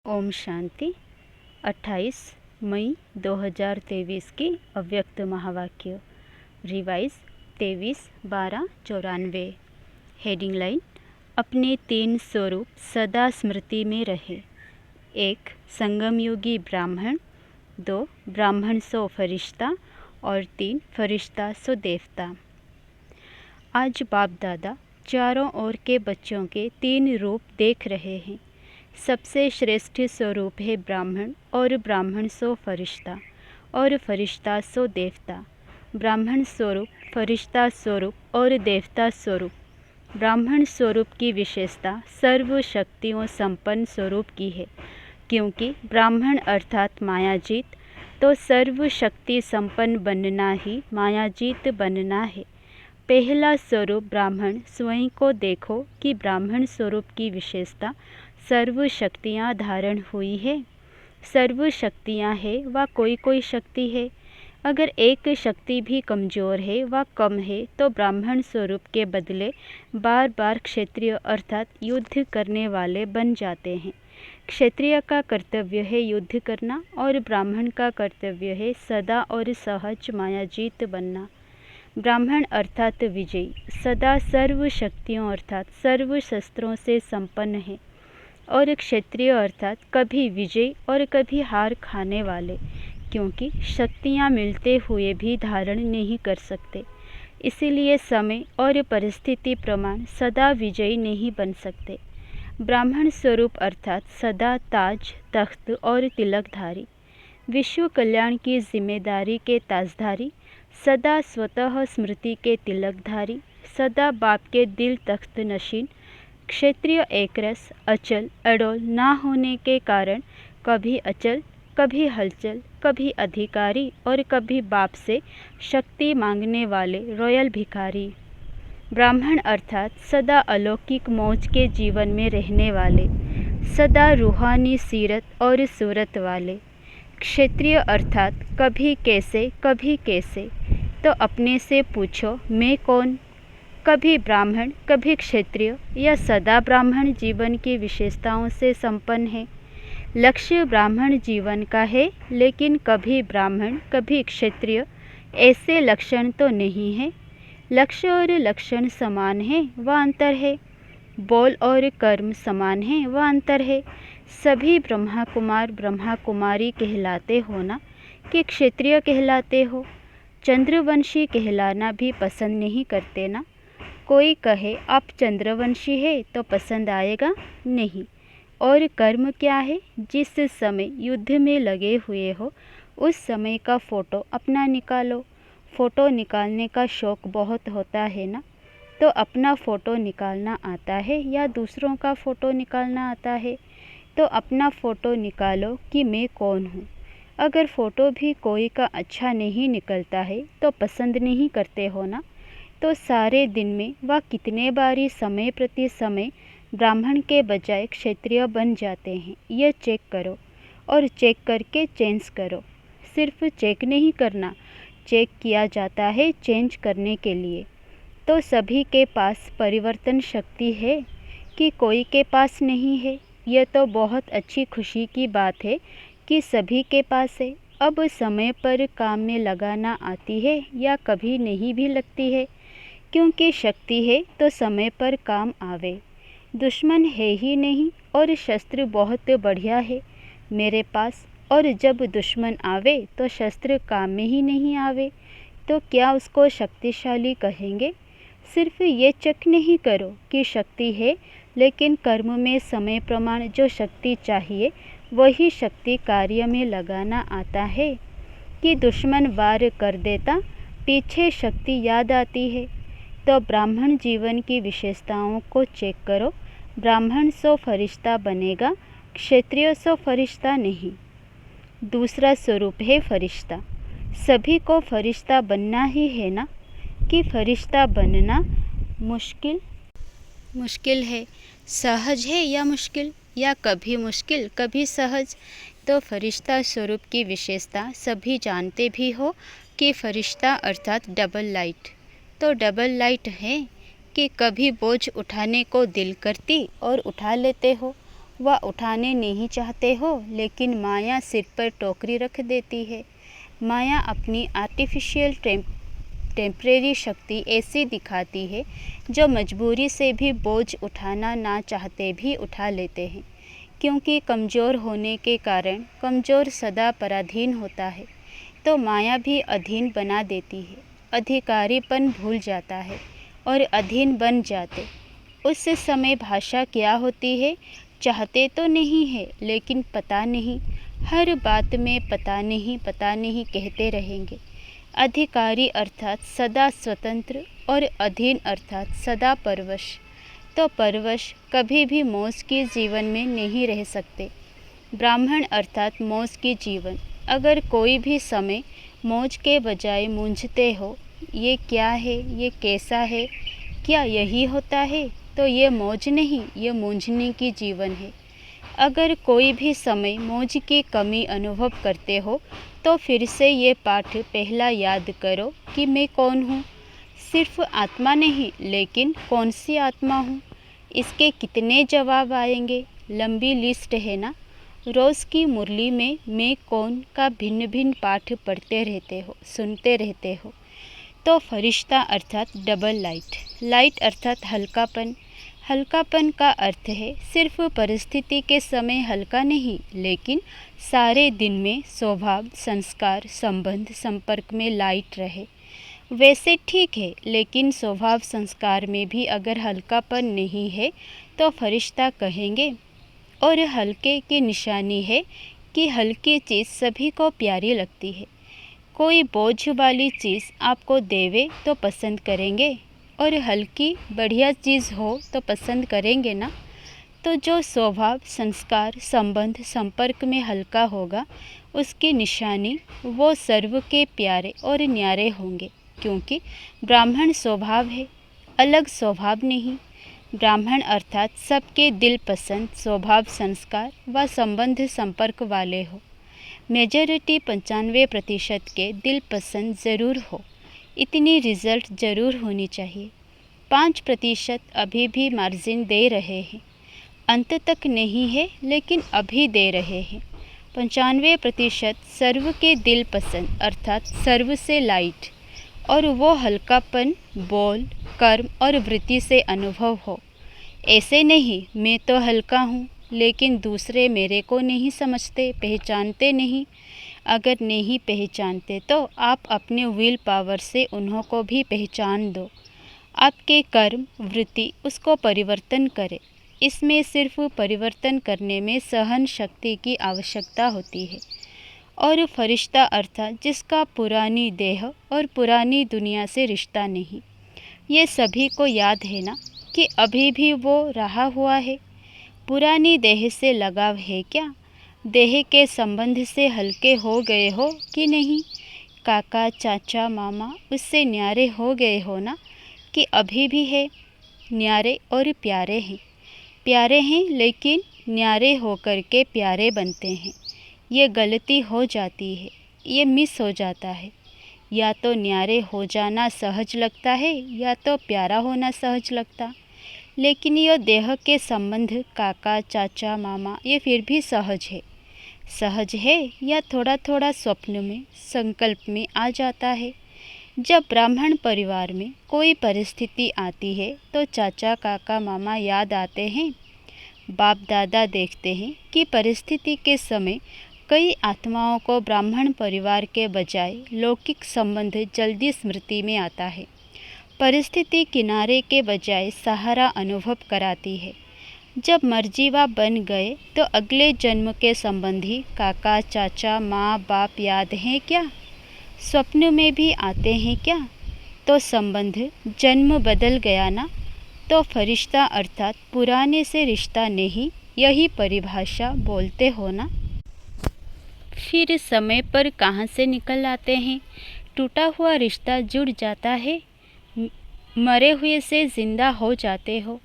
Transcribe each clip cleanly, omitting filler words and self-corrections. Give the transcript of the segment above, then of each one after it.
ओम शांति। 28 मई 2023 की अव्यक्त महावाक्य रिवाइज 23/12/94। हेडिंग लाइन, अपने 3 स्वरूप सदा स्मृति में रहे। 1 संगम योगी ब्राह्मण, 2 ब्राह्मण सो फरिश्ता और 3 फरिश्ता सो देवता। आज बाप दादा चारों ओर के बच्चों के 3 रूप देख रहे हैं। सबसे श्रेष्ठ स्वरूप है ब्राह्मण और ब्राह्मण सो फरिश्ता और फरिश्ता सो देवता। ब्राह्मण स्वरूप, फरिश्ता स्वरूप और देवता स्वरूप। ब्राह्मण स्वरूप की विशेषता सर्व शक्तियों संपन्न स्वरूप की है, क्योंकि ब्राह्मण अर्थात मायाजीत, तो सर्व शक्ति संपन्न बनना ही मायाजीत बनना है। पहला स्वरूप ब्राह्मण स्वयं को देखो कि ब्राह्मण स्वरूप की विशेषता सर्व शक्तियाँ धारण हुई है। सर्व शक्तियाँ है व कोई शक्ति है। अगर एक शक्ति भी कमज़ोर है व कम है तो ब्राह्मण स्वरूप के बदले बार बार क्षत्रिय अर्थात युद्ध करने वाले बन जाते हैं। क्षत्रिय का कर्तव्य है युद्ध करना और ब्राह्मण का कर्तव्य है सदा और सहज मायाजीत बनना। ब्राह्मण अर्थात विजयी, सदा सर्व शक्तियों अर्थात सर्व शस्त्रों से संपन्न है, और क्षत्रिय अर्थात कभी विजय और कभी हार खाने वाले, क्योंकि शक्तियाँ मिलते हुए भी धारण नहीं कर सकते, इसीलिए समय और परिस्थिति प्रमाण सदा विजयी नहीं बन सकते। ब्राह्मण स्वरूप अर्थात सदा ताज, तख्त और तिलकधारी, विश्व कल्याण की जिम्मेदारी के ताजधारी, सदा स्वतः स्मृति के तिलकधारी, सदा बाप के दिल तख्त नशीन। क्षेत्रीय एकरस, अचल अडोल ना होने के कारण कभी अचल, कभी हलचल, कभी अधिकारी और कभी बाप से शक्ति मांगने वाले रॉयल भिखारी। ब्राह्मण अर्थात सदा अलौकिक मौज के जीवन में रहने वाले, सदा रूहानी सीरत और सूरत वाले। क्षेत्रीय अर्थात कभी कैसे, तो अपने से पूछो मैं कौन। कभी ब्राह्मण, कभी क्षत्रिय या सदा ब्राह्मण जीवन की विशेषताओं से संपन्न है। लक्ष्य ब्राह्मण जीवन का है, लेकिन कभी ब्राह्मण कभी क्षत्रिय ऐसे लक्षण तो नहीं है। लक्ष्य और लक्षण समान है व अंतर है। बोल और कर्म समान है व अंतर है। सभी ब्रह्मा कुमार ब्रह्मा कुमारी कहलाते हो ना, कि क्षत्रिय कहलाते हो। चंद्रवंशी कहलाना भी पसंद नहीं करते ना। कोई कहे आप चंद्रवंशी है तो पसंद आएगा नहीं। और कर्म क्या है? जिस समय युद्ध में लगे हुए हो उस समय का फ़ोटो अपना निकालो। फ़ोटो निकालने का शौक़ बहुत होता है ना, तो अपना फ़ोटो निकालना आता है या दूसरों का फ़ोटो निकालना आता है? तो अपना फ़ोटो निकालो कि मैं कौन हूँ। अगर फ़ोटो भी कोई का अच्छा नहीं निकलता है तो पसंद नहीं करते हो ना, तो सारे दिन में वह कितने बारी समय प्रति समय ब्राह्मण के बजाय क्षत्रिय बन जाते हैं, यह चेक करो और चेक करके चेंज करो। सिर्फ चेक नहीं करना, चेक किया जाता है चेंज करने के लिए। तो सभी के पास परिवर्तन शक्ति है कि कोई के पास नहीं है? यह तो बहुत अच्छी खुशी की बात है कि सभी के पास है। अब समय पर काम में लगाना आती है या कभी नहीं भी लगती है, क्योंकि शक्ति है तो समय पर काम आवे। दुश्मन है ही नहीं और शस्त्र बहुत बढ़िया है मेरे पास, और जब दुश्मन आवे तो शस्त्र काम में ही नहीं आवे, तो क्या उसको शक्तिशाली कहेंगे? सिर्फ ये चेक नहीं करो कि शक्ति है, लेकिन कर्म में समय प्रमाण जो शक्ति चाहिए वही शक्ति कार्य में लगाना आता है कि दुश्मन वार कर देता, पीछे शक्ति याद आती है। तो ब्राह्मण जीवन की विशेषताओं को चेक करो। ब्राह्मण सो फरिश्ता बनेगा, क्षत्रिय सो फरिश्ता नहीं। दूसरा स्वरूप है फरिश्ता। सभी को फरिश्ता बनना ही है ना, कि फरिश्ता बनना मुश्किल है, सहज है या मुश्किल, या कभी मुश्किल कभी सहज। तो फरिश्ता स्वरूप की विशेषता सभी जानते भी हो कि फरिश्ता अर्थात डबल लाइट। तो डबल लाइट है कि कभी बोझ उठाने को दिल करती और उठा लेते हो, वह उठाने नहीं चाहते हो, लेकिन माया सिर पर टोकरी रख देती है। माया अपनी आर्टिफिशियल टेम्परेरी शक्ति ऐसी दिखाती है जो मजबूरी से भी बोझ उठाना ना चाहते भी उठा लेते हैं, क्योंकि कमज़ोर होने के कारण कमज़ोर सदा पराधीन होता है, तो माया भी अधीन बना देती है। अधिकारीपन भूल जाता है और अधीन बन जाते। उस समय भाषा क्या होती है? चाहते तो नहीं है, लेकिन पता नहीं, हर बात में पता नहीं कहते रहेंगे। अधिकारी अर्थात सदा स्वतंत्र और अधीन अर्थात सदा परवश। तो परवश कभी भी मौज के जीवन में नहीं रह सकते। ब्राह्मण अर्थात मौज के जीवन। अगर कोई भी समय मौज के बजाय मूंझते हो, ये क्या है, ये कैसा है, क्या यही होता है, तो ये मौज नहीं, ये मूंझने की जीवन है। अगर कोई भी समय मौज की कमी अनुभव करते हो, तो फिर से ये पाठ पहला याद करो कि मैं कौन हूँ। सिर्फ आत्मा नहीं, लेकिन कौन सी आत्मा हूँ। इसके कितने जवाब आएंगे? लंबी लिस्ट है ना। रोज़ की मुरली में मैं कौन का भिन्न भिन्न पाठ पढ़ते रहते हो, सुनते रहते हो। तो फरिश्ता अर्थात डबल लाइट। लाइट अर्थात हल्कापन। हल्कापन का अर्थ है सिर्फ परिस्थिति के समय हल्का नहीं, लेकिन सारे दिन में स्वभाव, संस्कार, संबंध, संपर्क में लाइट रहे। वैसे ठीक है, लेकिन स्वभाव संस्कार में भी अगर हल्कापन नहीं है तो फरिश्ता कहेंगे। और हल्के की निशानी है कि हल्की चीज़ सभी को प्यारी लगती है। कोई बोझ वाली चीज़ आपको देवे तो पसंद करेंगे, और हल्की बढ़िया चीज़ हो तो पसंद करेंगे ना। तो जो स्वभाव, संस्कार, संबंध, संपर्क में हल्का होगा, उसकी निशानी वो सर्व के प्यारे और न्यारे होंगे, क्योंकि ब्राह्मण स्वभाव है, अलग स्वभाव नहीं। ब्राह्मण अर्थात सबके दिल पसंद स्वभाव, संस्कार व संबंध संपर्क वाले हो। मेजॉरिटी 95% के दिल पसंद ज़रूर हो, इतनी रिज़ल्ट ज़रूर होनी चाहिए। 5% अभी भी मार्जिन दे रहे हैं, अंत तक नहीं है, लेकिन अभी दे रहे हैं। 95% सर्व के दिल पसंद अर्थात सर्व से लाइट, और वो हल्कापन बोल, कर्म और वृत्ति से अनुभव हो। ऐसे नहीं मैं तो हल्का हूँ, लेकिन दूसरे मेरे को नहीं समझते, पहचानते नहीं। अगर नहीं पहचानते तो आप अपने विल पावर से उन्हों को भी पहचान दो। आपके कर्म, वृत्ति उसको परिवर्तन करे। इसमें सिर्फ परिवर्तन करने में सहन शक्ति की आवश्यकता होती है। और फरिश्ता अर्थात जिसका पुरानी देह और पुरानी दुनिया से रिश्ता नहीं। ये सभी को याद है ना कि अभी भी वो रहा हुआ है। पुरानी देह से लगाव है क्या? देह के संबंध से हल्के हो गए हो कि नहीं? काका, चाचा, मामा उससे न्यारे हो गए हो ना, कि अभी भी है? न्यारे और प्यारे हैं। प्यारे हैं, लेकिन न्यारे होकर के प्यारे बनते हैं। ये गलती हो जाती है, ये मिस हो जाता है। या तो न्यारे हो जाना सहज लगता है, या तो प्यारा होना सहज लगता। लेकिन ये देह के संबंध काका, चाचा, मामा ये फिर भी सहज है। सहज है या थोड़ा थोड़ा स्वप्न में, संकल्प में आ जाता है। जब ब्राह्मण परिवार में कोई परिस्थिति आती है तो चाचा, काका, मामा याद आते हैं। बाप दादा देखते हैं कि परिस्थिति के समय कई आत्माओं को ब्राह्मण परिवार के बजाय लौकिक संबंध जल्दी स्मृति में आता है। परिस्थिति किनारे के बजाय सहारा अनुभव कराती है। जब मर्जीवा बन गए तो अगले जन्म के संबंधी काका, चाचा, माँ बाप याद हैं क्या? स्वप्न में भी आते हैं क्या? तो संबंध जन्म बदल गया ना। तो फरिश्ता अर्थात पुराने से रिश्ता नहीं, यही परिभाषा बोलते हो ना। फिर समय पर कहाँ से निकल आते हैं? टूटा हुआ रिश्ता जुड़ जाता है, मरे हुए से ज़िंदा हो जाते हो।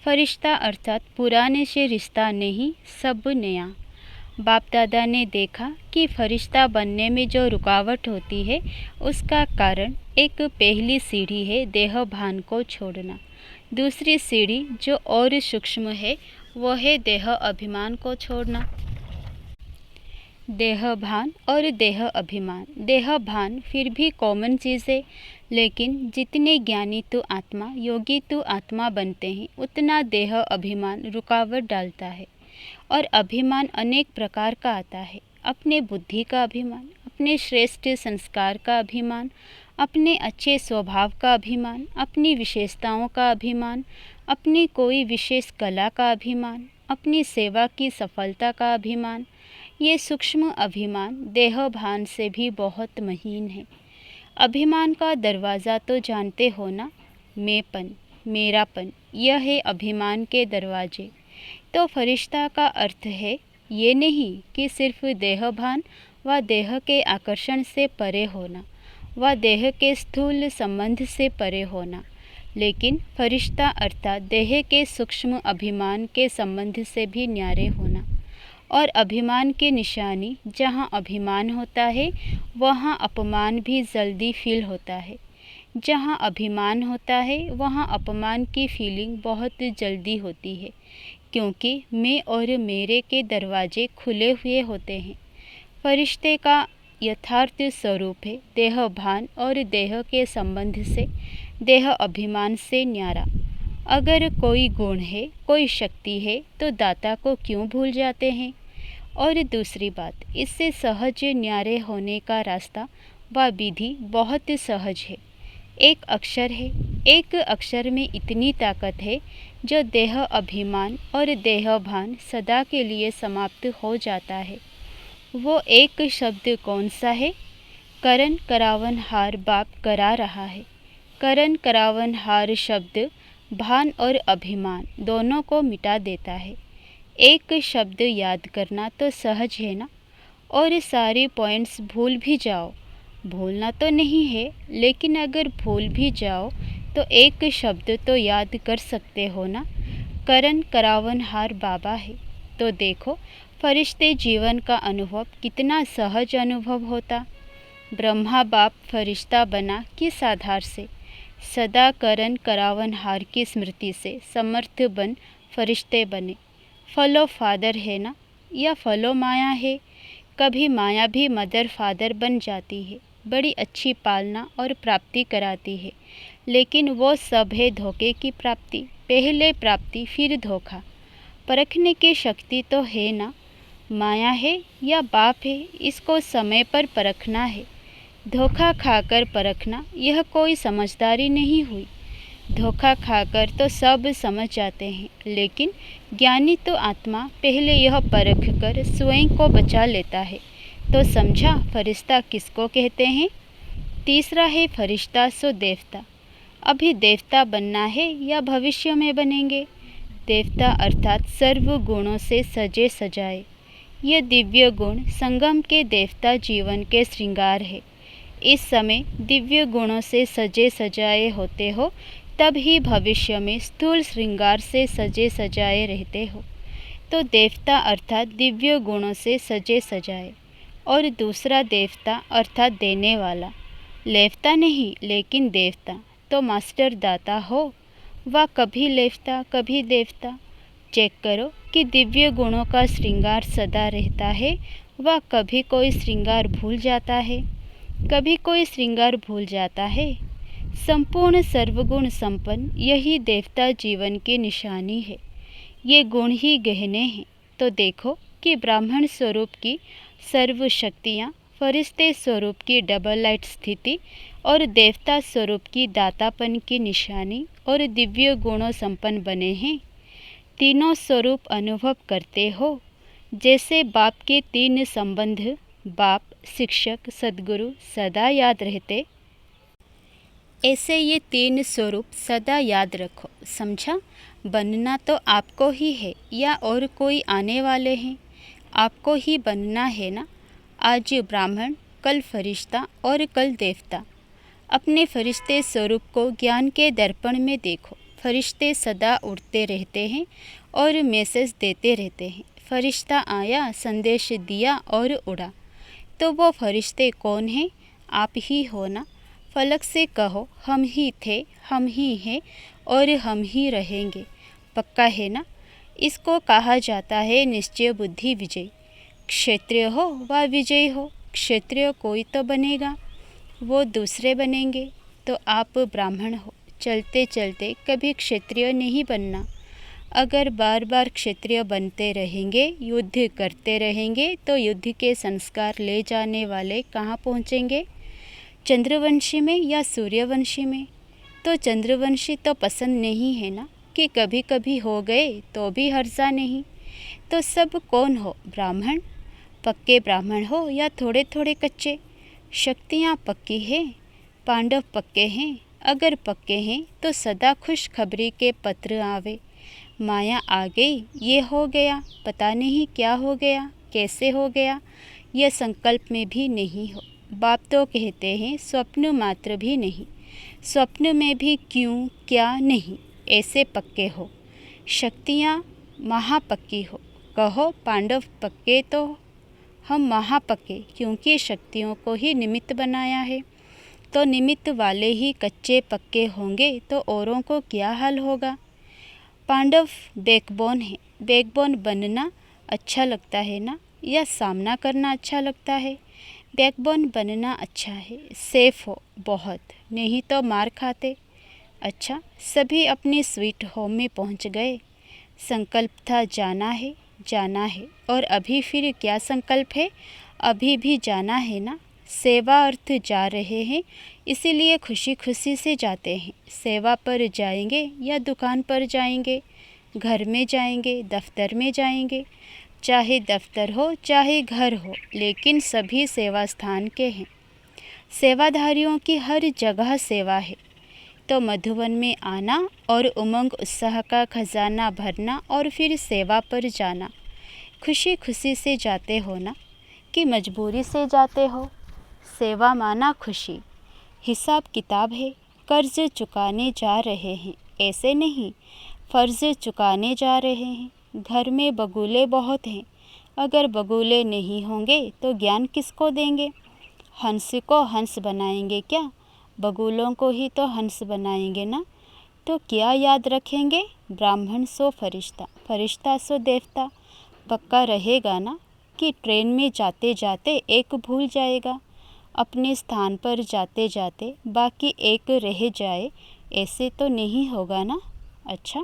फरिश्ता अर्थात पुराने से रिश्ता नहीं, सब नया। बाप दादा ने देखा कि फरिश्ता बनने में जो रुकावट होती है, उसका कारण एक पहली सीढ़ी है देह भान को छोड़ना। दूसरी सीढ़ी जो और सूक्ष्म है, वो है देह अभिमान को छोड़ना। देह भान और देह अभिमान। देह भान फिर भी कॉमन चीज़ है, लेकिन जितने ज्ञानी तो आत्मा, योगी तो आत्मा बनते हैं, उतना देह अभिमान रुकावट डालता है। और अभिमान अनेक प्रकार का आता है। अपने बुद्धि का अभिमान, अपने श्रेष्ठ संस्कार का अभिमान, अपने अच्छे स्वभाव का अभिमान, अपनी विशेषताओं का अभिमान, अपनी कोई विशेष कला का अभिमान, अपनी सेवा की सफलता का अभिमान। ये सूक्ष्म अभिमान देह भान से भी बहुत महीन है। अभिमान का दरवाज़ा तो जानते हो ना, मैंपन, मेरापन, यह है अभिमान के दरवाजे। तो फरिश्ता का अर्थ है ये नहीं कि सिर्फ देह भान व देह के आकर्षण से परे होना व देह के स्थूल संबंध से परे होना, लेकिन फरिश्ता अर्थात देह के सूक्ष्म अभिमान के संबंध से भी न्यारे होना। और अभिमान की निशानी, जहाँ अभिमान होता है वहाँ अपमान भी जल्दी फील होता है। जहाँ अभिमान होता है वहाँ अपमान की फीलिंग बहुत जल्दी होती है, क्योंकि मैं और मेरे के दरवाजे खुले हुए होते हैं। फरिश्ते का यथार्थ स्वरूप है देह भान और देह के संबंध से, देह अभिमान से न्यारा। अगर कोई गुण है, कोई शक्ति है, तो दाता को क्यों भूल जाते हैं? और दूसरी बात, इससे सहज न्यारे होने का रास्ता व विधि बहुत सहज है। एक अक्षर है, एक अक्षर में इतनी ताकत है जो देह अभिमान और देह भान सदा के लिए समाप्त हो जाता है। वो एक शब्द कौन सा है? करन करावन हार बाप करा रहा है। करन करावन हार शब्द भान और अभिमान दोनों को मिटा देता है। एक शब्द याद करना तो सहज है ना, और सारे पॉइंट्स भूल भी जाओ। भूलना तो नहीं है, लेकिन अगर भूल भी जाओ तो एक शब्द तो याद कर सकते हो ना। करन करावन हार बाबा है। तो देखो फरिश्ते जीवन का अनुभव कितना सहज अनुभव होता। ब्रह्मा बाप फरिश्ता बना किस आधार से? सदा करन करावन हार की स्मृति से समर्थ बन फरिश्ते बने। फॉलो फादर है ना, या फॉलो माया है? कभी माया भी मदर फादर बन जाती है, बड़ी अच्छी पालना और प्राप्ति कराती है, लेकिन वो सब है धोखे की प्राप्ति। पहले प्राप्ति फिर धोखा। परखने की शक्ति तो है ना, माया है या बाप है, इसको समय पर परखना है। धोखा खाकर परखना यह कोई समझदारी नहीं हुई। धोखा खाकर तो सब समझ जाते हैं, लेकिन ज्ञानी तो आत्मा पहले यह परख कर स्वयं को बचा लेता है। तो समझा फरिश्ता किसको कहते हैं? तीसरा है फरिश्ता सो देवता। अभी देवता बनना है या भविष्य में बनेंगे? देवता अर्थात सर्व गुणों से सजे सजाए। ये दिव्य गुण संगम के देवता जीवन के श्रृंगार है। इस समय दिव्य गुणों से सजे सजाए होते हो, तब ही भविष्य में स्थूल श्रृंगार से सजे सजाए रहते हो। तो देवता अर्थात दिव्य गुणों से सजे सजाए। और दूसरा देवता अर्थात देने वाला। लेवता नहीं, लेकिन देवता। तो मास्टर दाता हो, वह कभी लेवता कभी देवता। चेक करो कि दिव्य गुणों का श्रृंगार सदा रहता है, वह कभी कोई श्रृंगार भूल जाता है, कभी कोई श्रृंगार भूल जाता है। संपूर्ण सर्वगुण संपन्न यही देवता जीवन की निशानी है। ये गुण ही गहने हैं। तो देखो कि ब्राह्मण स्वरूप की सर्व शक्तियाँ, फरिश्ते स्वरूप की डबल लाइट स्थिति और देवता स्वरूप की दातापन की निशानी और दिव्य गुणों संपन्न बने हैं। तीनों स्वरूप अनुभव करते हो। जैसे बाप के तीन संबंध, बाप, शिक्षक, सद्गुरु सदा याद रहते, ऐसे ये तीन स्वरूप सदा याद रखो। समझा? बनना तो आपको ही है या और कोई आने वाले हैं? आपको ही बनना है ना। आज ब्राह्मण, कल फरिश्ता और कल देवता। अपने फरिश्ते स्वरूप को ज्ञान के दर्पण में देखो। फरिश्ते सदा उड़ते रहते हैं और मैसेज देते रहते हैं। फरिश्ता आया, संदेश दिया और उड़ा। तो वो फरिश्ते कौन हैं? आप ही हो ना। फलक से कहो हम ही थे, हम ही हैं और हम ही रहेंगे। पक्का है ना? इसको कहा जाता है निश्चय बुद्धि विजय। क्षत्रिय हो व विजयी हो, क्षत्रिय कोई तो बनेगा, वो दूसरे बनेंगे, तो आप ब्राह्मण हो, चलते चलते कभी क्षत्रिय नहीं बनना। अगर बार बार क्षत्रिय बनते रहेंगे, युद्ध करते रहेंगे, तो युद्ध के संस्कार ले जाने वाले कहाँ पहुँचेंगे? चंद्रवंशी में या सूर्यवंशी में? तो चंद्रवंशी तो पसंद नहीं है ना, कि कभी कभी हो गए तो भी हर्जा नहीं। तो सब कौन हो? ब्राह्मण। पक्के ब्राह्मण हो या थोड़े थोड़े कच्चे? शक्तियाँ पक्की हैं, पांडव पक्के हैं। अगर पक्के हैं तो सदा खुशखबरी के पत्र आवे। माया आ गई, ये हो गया, पता नहीं क्या हो गया, कैसे हो गया, यह संकल्प में भी नहीं हो। बाप तो कहते हैं स्वप्न मात्र भी नहीं, स्वप्न में भी क्यों क्या नहीं, ऐसे पक्के हो। शक्तियाँ महापक्की हो। कहो पांडव पक्के, तो हम महापक्के, क्योंकि शक्तियों को ही निमित्त बनाया है। तो निमित्त वाले ही कच्चे पक्के होंगे तो औरों को क्या हाल होगा? पांडव बैकबोन है। बैकबोन बनना अच्छा लगता है ना, या सामना करना अच्छा लगता है? बैकबोन बनना अच्छा है, सेफ हो बहुत, नहीं तो मार खाते। अच्छा, सभी अपने स्वीट होम में पहुंच गए। संकल्प था जाना है, जाना है, और अभी फिर क्या संकल्प है? अभी भी जाना है ना। सेवा अर्थ जा रहे हैं, इसीलिए खुशी खुशी से जाते हैं। सेवा पर जाएंगे या दुकान पर जाएंगे, घर में जाएंगे, दफ्तर में जाएंगे, चाहे दफ्तर हो चाहे घर हो, लेकिन सभी सेवा स्थान के हैं। सेवाधारियों की हर जगह सेवा है। तो मधुवन में आना और उमंग उत्साह का खजाना भरना और फिर सेवा पर जाना। खुशी खुशी से जाते हो ना, कि मजबूरी से जाते हो? सेवा माना खुशी। हिसाब किताब है, कर्ज चुकाने जा रहे हैं, ऐसे नहीं, फ़र्ज चुकाने जा रहे हैं। घर में बगुले बहुत हैं, अगर बगुले नहीं होंगे तो ज्ञान किसको देंगे? हंस को हंस बनाएंगे क्या? बगुलों को ही तो हंस बनाएंगे ना। तो क्या याद रखेंगे? ब्राह्मण सो फरिश्ता, फरिश्ता सो देवता। पक्का रहेगा ना, कि ट्रेन में जाते जाते एक भूल जाएगा, अपने स्थान पर जाते जाते बाकी एक रह जाए, ऐसे तो नहीं होगा ना। अच्छा,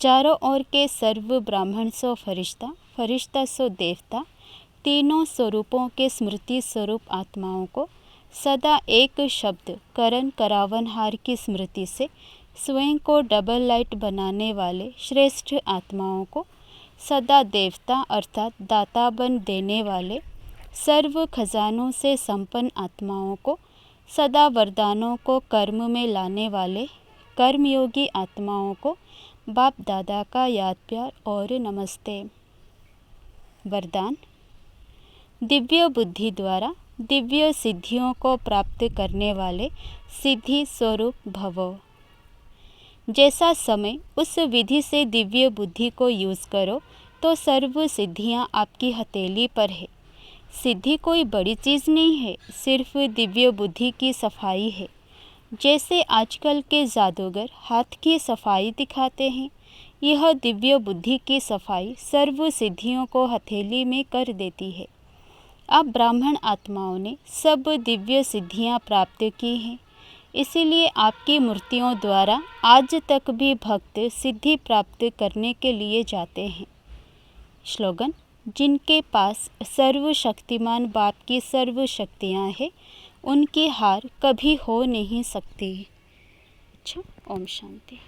चारों ओर के सर्व ब्राह्मण सो फरिश्ता, फरिश्ता सो देवता, तीनों स्वरूपों के स्मृति स्वरूप आत्माओं को सदा एक शब्द करण करावनहार की स्मृति से स्वयं को डबल लाइट बनाने वाले श्रेष्ठ आत्माओं को सदा देवता अर्थात दाता बन देने वाले सर्व खजानों से संपन्न आत्माओं को सदा वरदानों को कर्म में लाने वाले कर्मयोगी आत्माओं को बाप दादा का याद प्यार और नमस्ते। वरदान। दिव्य बुद्धि द्वारा दिव्य सिद्धियों को प्राप्त करने वाले सिद्धि स्वरूप भवो। जैसा समय उस विधि से दिव्य बुद्धि को यूज़ करो तो सर्व सिद्धियां आपकी हथेली पर है। सिद्धि कोई बड़ी चीज़ नहीं है, सिर्फ दिव्य बुद्धि की सफाई है। जैसे आजकल के जादूगर हाथ की सफाई दिखाते हैं, यह दिव्य बुद्धि की सफाई सर्व सिद्धियों को हथेली में कर देती है। आप ब्राह्मण आत्माओं ने सब दिव्य सिद्धियां प्राप्त की हैं, इसीलिए आपकी मूर्तियों द्वारा आज तक भी भक्त सिद्धि प्राप्त करने के लिए जाते हैं। स्लोगन। जिनके पास सर्वशक्तिमान बाप की सर्व शक्तियाँ हैं, उनकी हार कभी हो नहीं सकती। अच्छा, ओम शांति।